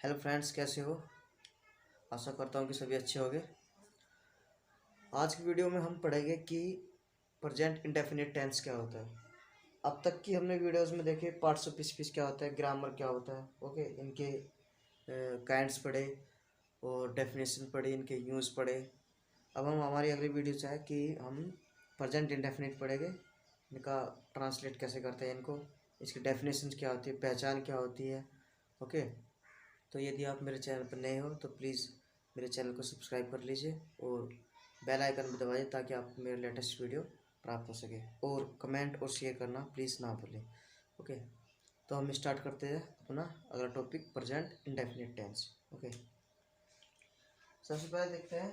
Hello friends, कैसे हो? आशा करता हूँ कि सभी अच्छे होंगे। आज की वीडियो में हम पढ़ेंगे कि प्रेजेंट इंडेफिनिट टेंस क्या होता है। अब तक की हमने वीडियोस में देखे पार्ट्स ऑफ स्पीच क्या होता है, ग्रामर क्या होता है, ओके, इनके काइंड्स पढ़े और डेफिनेशन पढ़े, इनके यूज़ पढ़े। अब हम हमारी अगली वीडियो चाहे कि हम प्रेजेंट इंडेफिनिट पढ़ेंगे, इनका ट्रांसलेट कैसे करते हैं इनको, इसकी डेफिनेशन क्या होती है, पहचान क्या होती है, ओके। तो यदि आप मेरे चैनल पर नए हो तो प्लीज़ मेरे चैनल को सब्सक्राइब कर लीजिए और बेल आइकन भी दबाइए ताकि आपको मेरे लेटेस्ट वीडियो प्राप्त हो सके। और कमेंट और शेयर करना प्लीज़ ना भूलें, ओके। तो हम स्टार्ट करते हैं अपना अगला topic, present indefinite tense, okay. सबसे पहले देखते हैं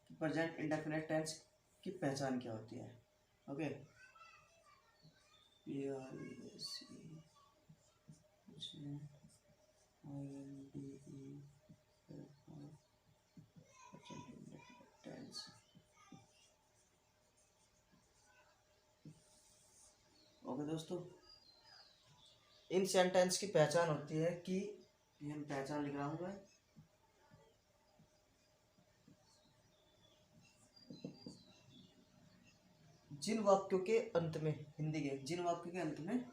कि प्रेजेंट इंडेफिनिट टेंस की पहचान क्या होती है, ओके। ओके दोस्तों, इन सेंटेंस की पहचान होती है कि ये हम पहचान लिख रहा हूँ मैं, जिन वाक्यों के अंत में, हिंदी के जिन वाक्यों के अंत में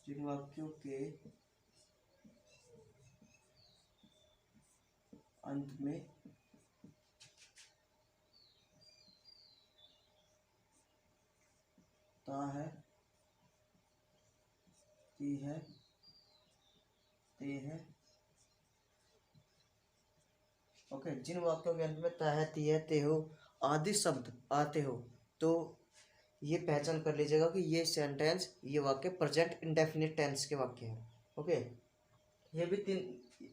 जिन वाक्यों के अंत में ता है, ती है, ते है, ओके। जिन वाक्यों के अंत में ता है, ती है, ते हो आदि शब्द आते हो तो ये पहचान कर लीजिएगा कि ये सेंटेंस, ये वाक्य प्रेजेंट इंडेफिनिट टेंस के वाक्य हैं, ओके। ये भी तीन,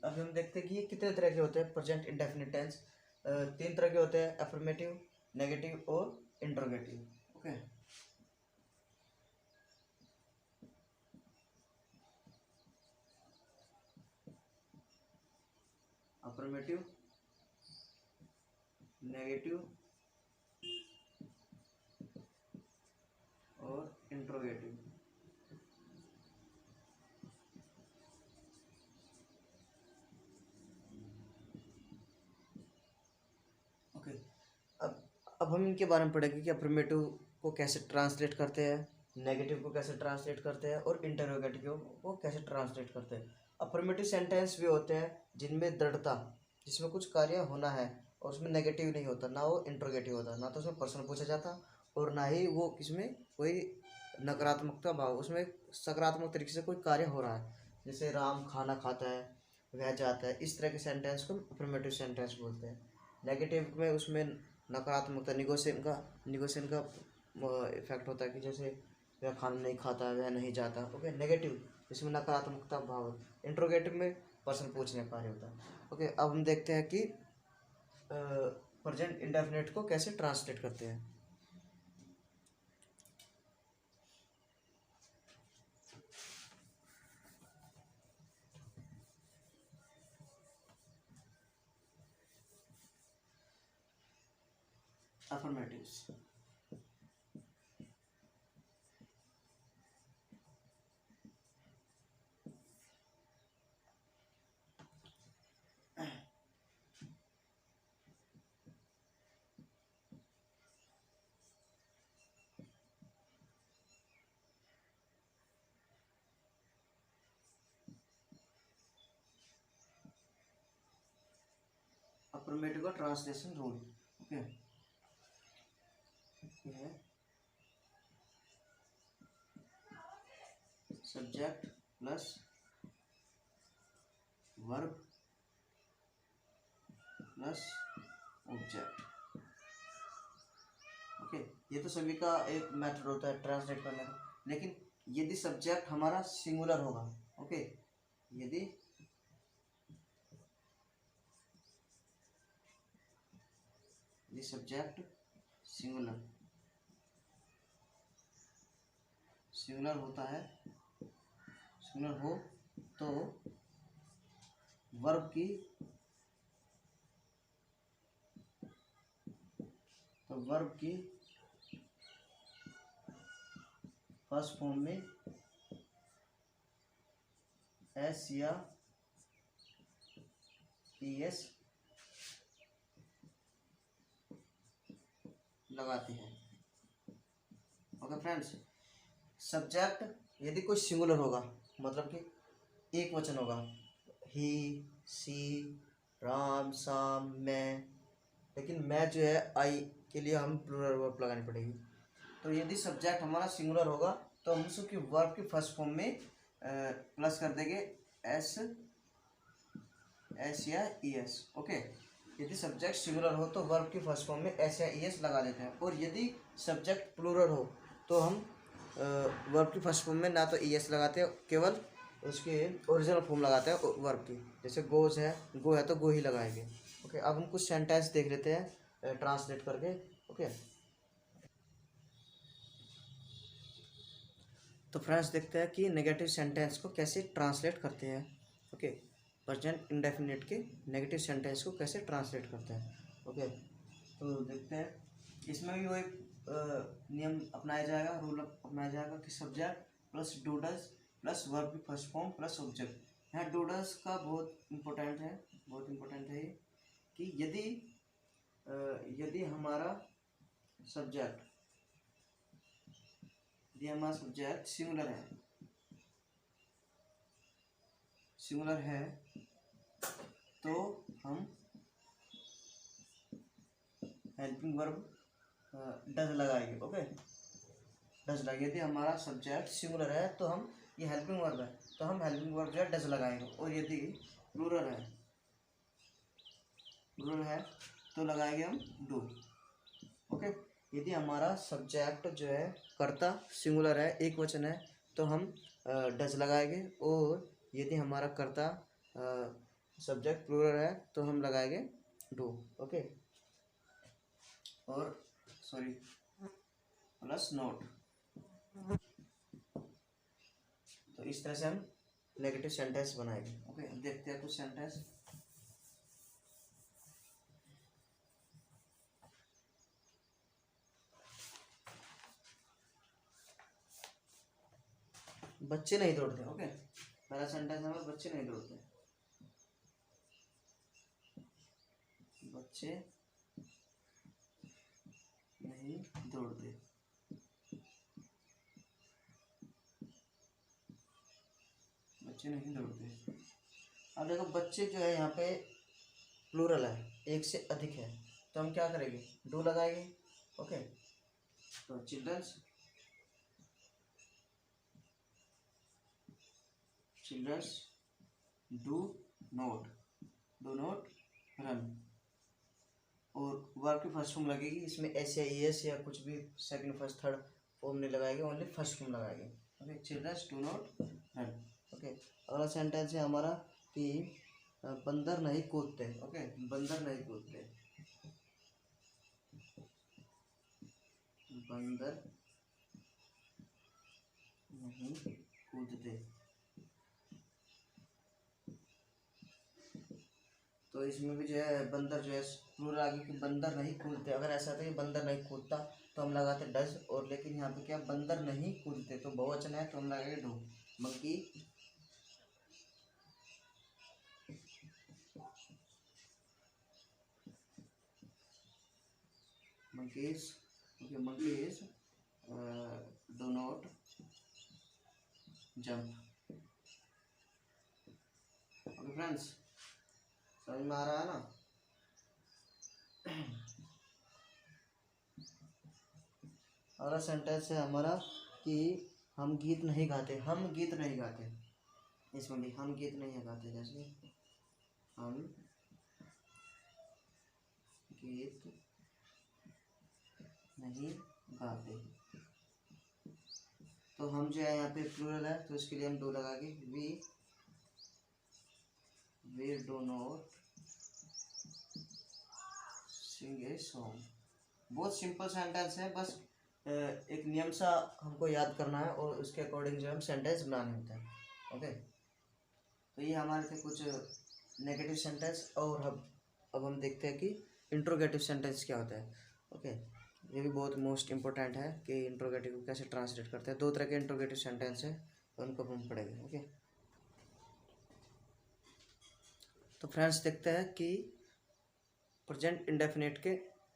अभी हम देखते हैं कि ये कितने तरह के होते हैं प्रेजेंट इंडेफिनिट टेंस। तीन तरह के होते हैं, अफर्मेटिव, नेगेटिव और इंट्रोगेटिव, ओके। अफर्मेटिव, नेगेटिव और इंट्रोगेटिव, ओके। अब हम इनके बारे में पढ़ेंगे कि अफर्मेटिव को कैसे ट्रांसलेट करते हैं, नेगेटिव को कैसे ट्रांसलेट करते हैं और इंटरोगेटिव को कैसे ट्रांसलेट करते हैं। अफर्मेटिव सेंटेंस वे होते हैं जिनमें दृढ़ता, जिसमें कुछ कार्य होना है और उसमें नेगेटिव नहीं होता, ना वो इंट्रोगेटिव होता, ना तो उसमें प्रश्न पूछा जाता और ना ही वो इसमें कोई नकारात्मकता भाव, उसमें सकारात्मक तरीके से कोई कार्य हो रहा है, जैसे राम खाना खाता है, वह जाता है, इस तरह के सेंटेंस को अफर्मेटिव सेंटेंस बोलते हैं। नेगेटिव में उसमें नकारात्मकता, निगोशिएशन का इफेक्ट होता है कि जैसे वह खाना नहीं खाता, वह नहीं जाता, ओके, नेगेटिव, इसमें नकारात्मकता भाव। इंट्रोगेटिव में प्रश्न पूछने का कार्य होता है, ओके। अब हम देखते हैं कि प्रेजेंट इंडेफिनिट को कैसे ट्रांसलेट करते हैं। अफर्मेटिव्स, अफर्मेटिव का ट्रांसलेशन रूल, ओके। ये है subject plus verb plus object, okay. ये तो सभी का एक मेथड होता है ट्रांसलेट करने का, लेकिन यदि सब्जेक्ट हमारा सिंगुलर होगा, ओके, यदि सब्जेक्ट सिंगुलर सिंगुलर होता है, सिंगुलर हो तो वर्ब की, तो वर्ब की फर्स्ट फॉर्म में एस या ES लगाते हैं। ओके फ्रेंड्स, सब्जेक्ट यदि कोई सिंगुलर होगा, मतलब कि एक वचन होगा, ही, सी, राम, शाम, मैं, लेकिन मैं जो है आई के लिए हम प्लूरल वर्ब लगानी पड़ेगी। तो यदि सब्जेक्ट हमारा सिंगुलर होगा तो हम उसकी वर्ब की फर्स्ट फॉर्म में प्लस कर देंगे एस या ES। ओके, यदि सब्जेक्ट सिंगुलर हो तो वर्ब की फर्स्ट फॉर्म में एस या ES लगा देते हैं, और यदि सब्जेक्ट प्लूरल हो तो हम वर्ब की फर्स्ट फॉर्म में ना तो ES लगाते हैं, केवल उसके ओरिजिनल फॉर्म लगाते हैं वर्ब की। जैसे गोज है, गो है तो गो ही लगाएंगे। ओके, अब हम कुछ सेंटेंस देख लेते हैं ट्रांसलेट करके। ओके, तो फ्रेंड्स देखते हैं कि नेगेटिव सेंटेंस को कैसे ट्रांसलेट करते हैं। ओके, प्रेजेंट इंडेफिनिट के नेगेटिव सेंटेंस को कैसे ट्रांसलेट करते हैं। ओके, तो देखते हैं, इसमें भी वही नियम अपनाया जाएगा, रूल अपनाया जाएगा कि subject plus do does plus verb की फर्स्ट फॉर्म प्लस ऑब्जेक्ट। यहाँ डू डज का बहुत इम्पोर्टेंट है, बहुत इम्पोर्टेंट है ये, कि यदि हमारा सब्जेक्ट सिंगुलर है तो हम हेल्पिंग वर्ब डज लगाएंगे। ओके, डज लगाएंगे। यदि हमारा सब्जेक्ट सिंगुलर है तो हम, ये हेल्पिंग वर्ब है तो हम हेल्पिंग वर्ब जो है डज लगाएंगे, और यदि प्लूरल है तो लगाएंगे हम डू। ओके, यदि हमारा सब्जेक्ट जो है कर्ता सिंगुलर है, एक वचन है, तो हम डज लगाएंगे, और यदि हमारा कर्ता सब्जेक्ट प्लूरल है तो हम लगाएंगे डू। ओके, और सॉरी प्लस नोट। तो इस तरह से हम नेगेटिव सेंटेंस बनाएंगे। ओके, देखते हैं कुछ सेंटेंस। बच्चे नहीं दौड़ते। ओके, पहला सेंटेंस हमें बच्चे नहीं दौड़ते। बच्चे नहीं दौड़ते। बच्चे नहीं दौड़ते। अब देखो, बच्चे जो है यहाँ पे प्लूरल है, एक से अधिक है, तो हम क्या करेंगे, डू लगाएंगे। ओके, तो चिल्ड्रंस डू नॉट रन, और वर्ब की फर्स्ट फॉर्म लगेगी, इसमें एस या ES या कुछ भी सेकंड फर्स्ट थर्ड फॉर्म नहीं लगाएंगे, ओनली फर्स्ट फॉर्म लगाएंगे। Okay, childrens do not run. Okay, अगला सेंटेंस है हमारा कि बंदर नहीं कूदते। ओके, बंदर नहीं कूदते। बंदर नहीं कूदते। तो इसमें भी जो है बंदर जो है प्लूरल आगे कि बंदर नहीं कूदते। अगर ऐसा था कि बंदर नहीं कूदता तो हम लगाते डज, और लेकिन यहाँ पे क्या बंदर नहीं कूदते तो बहुवचन है तो हम लगाएंगे do. Monkey monkeys okay, monkeys do not jump। Okay friends, समझ में आ रहा है ना। अगला सेंटेंस है हमारा कि हम गीत नहीं गाते। हम गीत नहीं गाते, इसमें भी हम गीत नहीं गाते। जैसे हम गीत नहीं गाते, तो हम जो है यहाँ पे प्लूरल है तो इसके लिए हम डू लगाएंगे। We do not sing a song. बहुत सिंपल सेंटेंस है, बस एक नियम सा हमको याद करना है और उसके अकॉर्डिंग जो हम सेंटेंस बनाने होते हैं। ओके, तो ये हमारे थे कुछ नेगेटिव सेंटेंस, और अब हम देखते हैं कि इंट्रोगेटिव सेंटेंस क्या होता है। ओके, ये भी बहुत मोस्ट इम्पोर्टेंट है कि इंट्रोगेटिव को कैसे ट्रांसलेट करते हैं। दो तरह के इंट्रोगेटिव सेंटेंस है, उनको हम पढ़ेंगे। ओके, तो फ्रेंड्स देखते हैं कि प्रेजेंट इंडेफिनिट के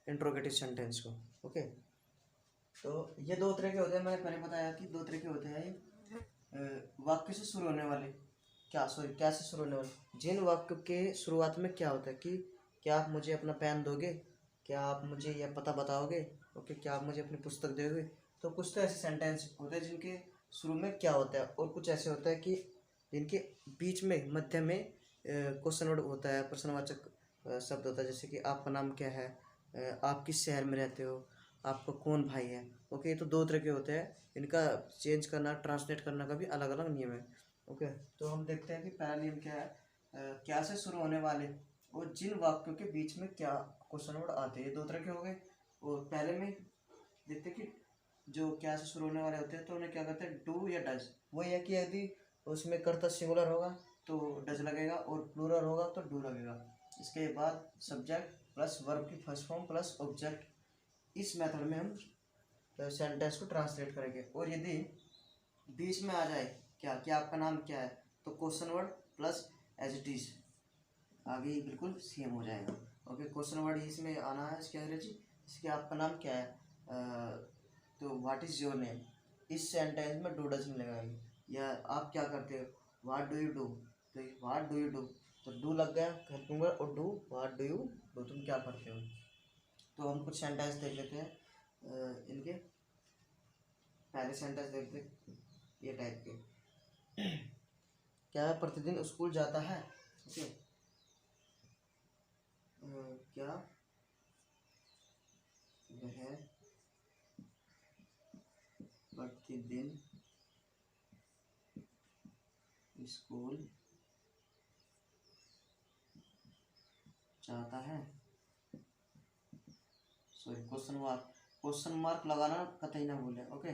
इंट्रोगेटिव सेंटेंस को। ओके, तो ये दो तरह के होते हैं, मैंने पहले बताया कि दो तरह के होते हैं। वाक्य से शुरू होने वाले, क्या से शुरू होने वाले, जिन वाक्य के शुरुआत में क्या होता है कि क्या आप मुझे अपना पेन दोगे, क्या आप मुझे यह पता बताओगे, ओके, क्या आप मुझे अपनी पुस्तक दोगे। तो कुछ तो ऐसे सेंटेंस होते हैं जिनके शुरू में क्या होता है, और कुछ ऐसे होता है कि जिनके बीच में मध्य में क्वेश्चन वर्ड होता है, प्रश्नवाचक शब्द होता है, जैसे कि आपका नाम क्या है, आप किस शहर में रहते हो, आपका कौन भाई है। ओके, ये तो दो तरह के होते हैं, इनका चेंज करना, ट्रांसलेट करना का भी अलग अलग नियम है। ओके, तो हम देखते हैं कि पहला नियम क्या है, क्या से शुरू होने वाले और जिन वाक्यों के बीच में क्या क्वेश्चन वर्ड आते हैं, ये दो तरह के हो गए। और पहले में देखते हैं कि जो क्या से शुरू होने वाले होते हैं तो उन्हें क्या कहते हैं, डू या डज। वही है कि यदि उसमें कर्ता सिंगुलर होगा तो डज लगेगा और प्लूरल होगा तो डू लगेगा। इसके बाद सब्जेक्ट प्लस वर्ब की फर्स्ट फॉर्म प्लस ऑब्जेक्ट, इस मेथड में हम सेंटेंस को ट्रांसलेट करेंगे। और यदि बीच में आ जाए क्या कि आपका नाम क्या है, तो question word plus as it is, आगे बिल्कुल सेम हो जाएगा। ओके, क्वेश्चन वर्ड इसमें आना है, इसके अंग्रेजी, इसके आपका नाम क्या है, तो व्हाट इज़ योर नेम, इस सेंटेंस में डू डज नहीं लगाएगी। या आप क्या करते हो, व्हाट डू यू डू, तो व्हाट डू यू डू, तो डू लग गया हेल्पिंग वर्ड, और do, what do you do, तुम क्या करते हो। तो हम कुछ सेंटेंस देख लेते हैं, इनके पहले सेंटेंस देखते ये टाइप के। क्या है, प्रतिदिन स्कूल जाता है। ओके, क्या वह प्रतिदिन स्कूल जाता है। सॉरी, क्वेश्चन मार्क लगाना कतई ना भूले। ओके,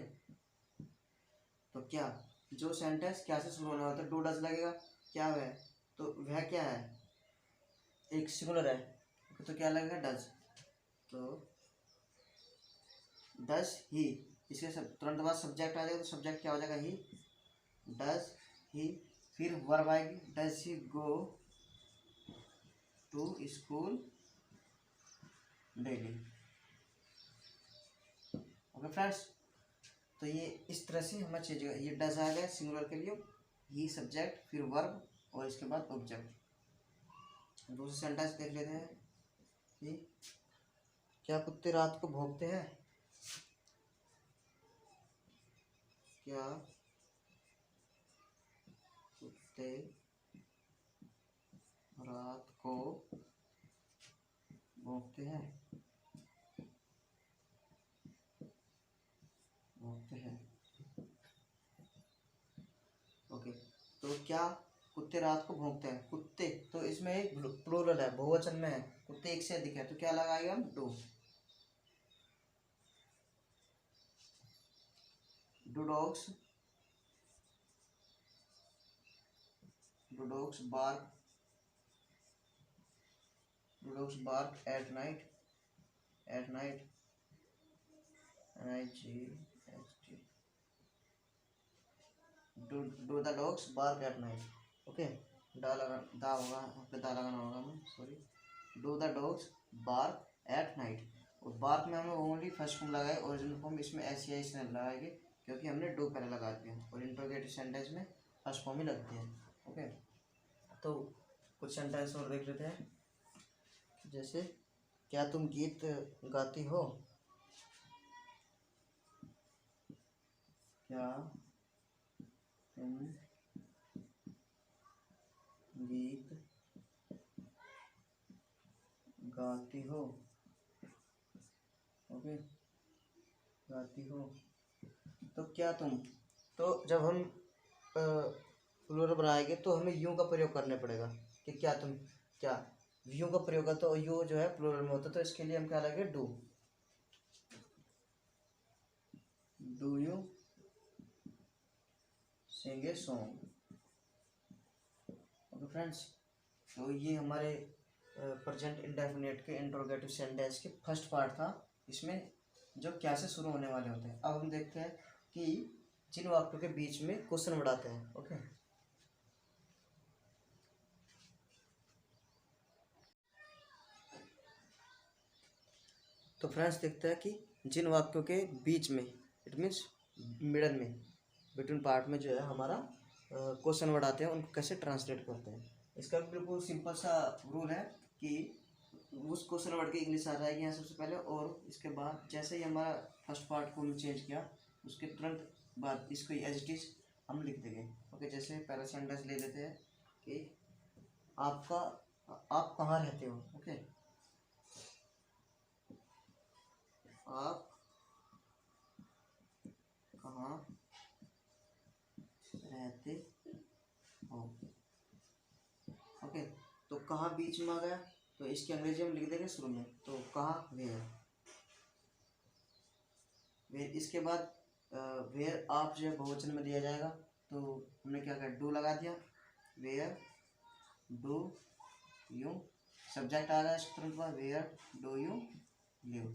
तो क्या, जो सेंटेंस क्या से शुरू होने वाला है तो डू डज लगेगा। क्या वह, तो वह क्या है, एक सिंगुलर है, तो क्या लगेगा, डज। तो डज ही, इसके सब तुरंत बाद सब्जेक्ट आ जाएगा, तो सब्जेक्ट क्या हो जाएगा, ही, डज ही। फिर वर्ब आएगी, does he go to school daily. Okay friends, तो ये इस तरह से हमें चीज, ये डज आ गया सिंगुलर के लिए, ही सब्जेक्ट, फिर वर्ब और इसके बाद ऑब्जेक्ट। दूसरे सेंटेंस देख लेते हैं कि क्या कुत्ते रात को भौंकते हैं। क्या कुत्ते रात को भौंकते हैं, भौंकते हैं। ओके, तो क्या कुत्ते रात को भौंकते हैं, कुत्ते, तो इसमें एक प्लूरल है, बहुवचन में है, कुत्ते एक से अधिक है, तो क्या लगाएगा हम, do. Do dogs, do dogs bark, do dogs bark at night, at night, NIGHT, do the dogs bark at night. Okay, the होगा, आपको दा लगाना होगा हमें, sorry, do the dogs bark at night. और बार्क में हमें only first form लगाए, original form इसमें ऐसी है इसने लगाएंगे क्योंकि हमने डू पहले लगा दिया, और इंट्रोगेटिव सेंटेंस में फर्स्ट फॉर्म ही लगती है। ओके, तो कुछ सेंटेंस और देख लेते हैं, जैसे क्या तुम गीत गाती हो, क्या तुम गीत गाती हो। ओके, गाती हो, तो क्या तुम, तो जब हम प्लूरल बनाएंगे तो हमें यू का प्रयोग करने पड़ेगा कि क्या तुम, क्या यू का प्रयोग है, तो यू जो है प्लूरल में होता है, तो इसके लिए हम क्या लगेगा, do, do you sing a song. Okay friends, तो ये हमारे प्रेजेंट इंडेफिनिट के इंट्रोगेटिव सेंटेंस के फर्स्ट पार्ट था। इसमें जो क्या से शुरू होने वाले होते हैं। अब हम देखते हैं कि जिन वाक्यों के बीच में क्वेश्चन वर्ड आते हैं। ओके, तो फ्रेंड्स देखते हैं कि जिन वाक्यों के बीच में, इट मीन्स मिडल में, बिटवीन पार्ट में जो है हमारा क्वेश्चन वर्ड आते हैं, उनको कैसे ट्रांसलेट करते हैं। इसका बिल्कुल सिंपल सा रूल है कि उस क्वेश्चन वर्ड की इंग्लिश आ जाएगी यहाँ सबसे पहले, और इसके बाद जैसे ही हमारा फर्स्ट पार्ट को हमने चेंज किया उसके तुरंत बाद इसको एज इट इज हम लिख देंगे। ओके, जैसे पहला सेंटेंस ले लेते हैं कि आप कहाँ रहते हो। ओके, आप कहाँ रहते हो। ओके, तो कहाँ बीच में आ गया, तो इसकी अंग्रेजी हम लिख देंगे शुरू में, तो कहाँ वेयर। वेयर इसके बाद वेयर आप जो है बहुवचन में दिया जाएगा, तो हमने क्या किया, डू लगा दिया। वेयर डू यू, सब्जेक्ट आ रहा है तुरंत बाद, where do you live.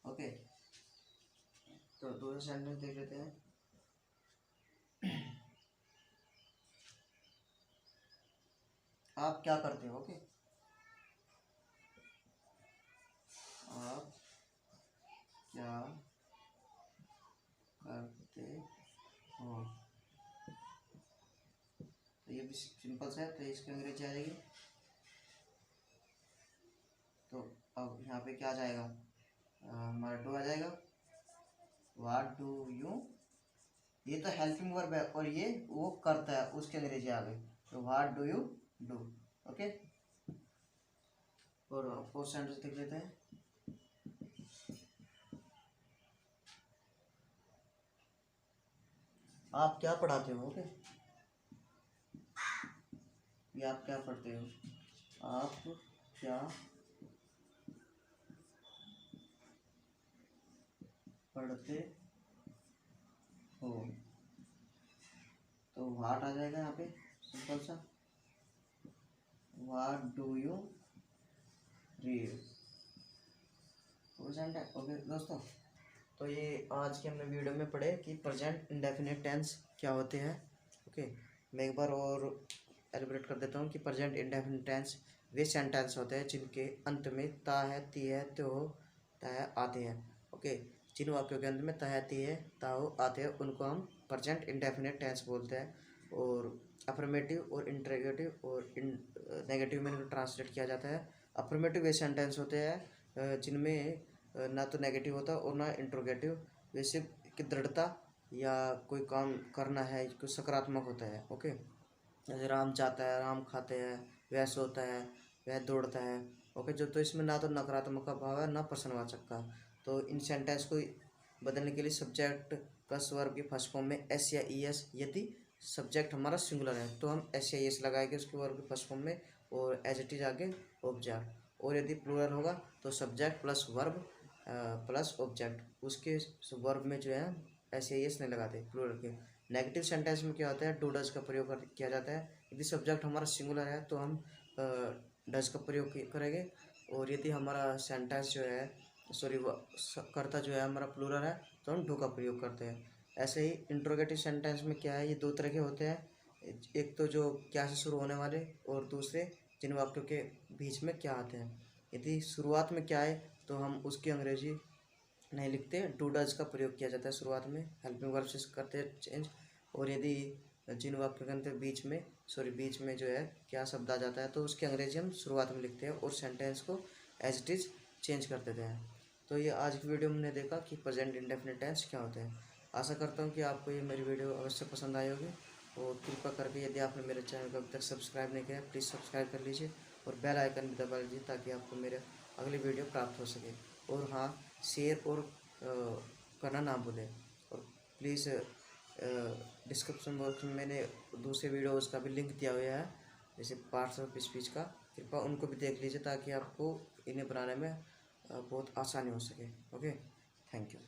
Okay, तो दूसरा सेंटेंस देख लेते हैं। आप क्या करते हो। ओके, आप क्या करते हो, तो ये भी सिंपल सा है, तो इसकी अंग्रेजी आ जाएगी। तो अब यहाँ पे क्या आ जाएगा, हमारा डू आ जाएगा। व्हाट डू यू, ये तो हेल्पिंग वर्ब है और ये वो करता है, उसकी अंग्रेजी आ गई, तो what do you do. Okay, और फोर्थ सेंटेंस देख लेते हैं। आप क्या पढ़ाते हो। ओके, ये आप क्या पढ़ते हो, आप क्या पढ़ते हो, तो व्हाट आ जाएगा यहाँ पे सिंपल सा, what do you read. Okay दोस्तों, तो ये आज के हमने वीडियो में पढ़े कि प्रेजेंट इंडेफिनिट टेंस क्या होते हैं। ओके, मैं एक बार और एलिब्रेट कर देता हूँ कि प्रेजेंट इंडेफिनिट टेंस वे सेंटेंस होते हैं जिनके अंत में ता है, ती है, त्यो हो, ता है आते हैं। ओके, जिन वाक्यों के अंत में ता है, ती है, ता हो आते हैं उनको हम प्रेजेंट इंडेफिनिट टेंस बोलते हैं। और अफर्मेटिव और इंटरोगेटिव और नेगेटिव में इनको ट्रांसलेट किया जाता है। अफर्मेटिव वे सेंटेंस होते हैं जिनमें ना तो नेगेटिव होता और ना इंट्रोगेटिव, वैसे कि दृढ़ता या कोई काम करना है, कुछ सकारात्मक होता है। ओके, जैसे राम जाता है, राम खाते हैं, वह सोता है, वह दौड़ता है। ओके, जो तो इसमें ना तो नकारात्मक का भाव है ना प्रश्नवाचक का। तो इन सेंटेंस को बदलने के लिए सब्जेक्ट प्लस वर्ब की फर्स्ट फॉर्म में एस या ई एस, यदि सब्जेक्ट हमारा सिंगुलर है तो हम एस या ई एस लगाएंगे उसके वर्ब की फर्स्ट फॉर्म में, और एज इट इज आगे ऑब्जेक्ट। और यदि प्लूरल होगा तो subject plus verb plus object, उसके वर्ब में जो है एस या एस नहीं लगाते प्लूरल के। नेगेटिव सेंटेंस में क्या होता है, डू डज का प्रयोग किया जाता है। यदि सब्जेक्ट हमारा सिंगुलर है तो हम डज का प्रयोग करेंगे, और यदि हमारा सेंटेंस जो है सॉरी कर्ता जो है हमारा प्लूरल है तो हम डू का प्रयोग करते हैं। ऐसे ही इंट्रोगेटिव सेंटेंस में क्या है, ये दो तरह के होते हैं, एक तो जो क्या से शुरू होने वाले, और दूसरे जिन वाक्यों के बीच में क्या आते हैं। यदि शुरुआत में क्या है तो हम उसकी अंग्रेजी नहीं लिखते, डू डज का प्रयोग किया जाता है शुरुआत में, हेल्पिंग वर्ब से करते हैं चेंज। और यदि जिन वाक्यों के अंदर बीच में जो है क्या शब्द आ जाता है तो उसकी अंग्रेजी हम शुरुआत में लिखते हैं और सेंटेंस को एज इट इज चेंज कर देते हैं। तो ये आज की वीडियो में हमने देखा कि प्रेजेंट इंडेफिनिट टेंस क्या होते हैं। आशा करता हूँ कि आपको ये मेरी वीडियो अवश्य पसंद आई होगी, और कृपया करके यदि आपने मेरे चैनल को अभी तक सब्सक्राइब नहीं किया प्लीज़ सब्सक्राइब कर लीजिए और बेल आइकन भी दबा लीजिए ताकि आपको मेरे अगली वीडियो प्राप्त हो सके। और हाँ, शेयर और करना ना भूलें। और प्लीज़ डिस्क्रिप्शन बॉक्स में मैंने दूसरे वीडियोज़ का भी लिंक दिया हुआ है, जैसे पार्ट्स ऑफ स्पीच का, कृपया उनको भी देख लीजिए ताकि आपको इन्हें बनाने में बहुत आसानी हो सके। Okay, thank you.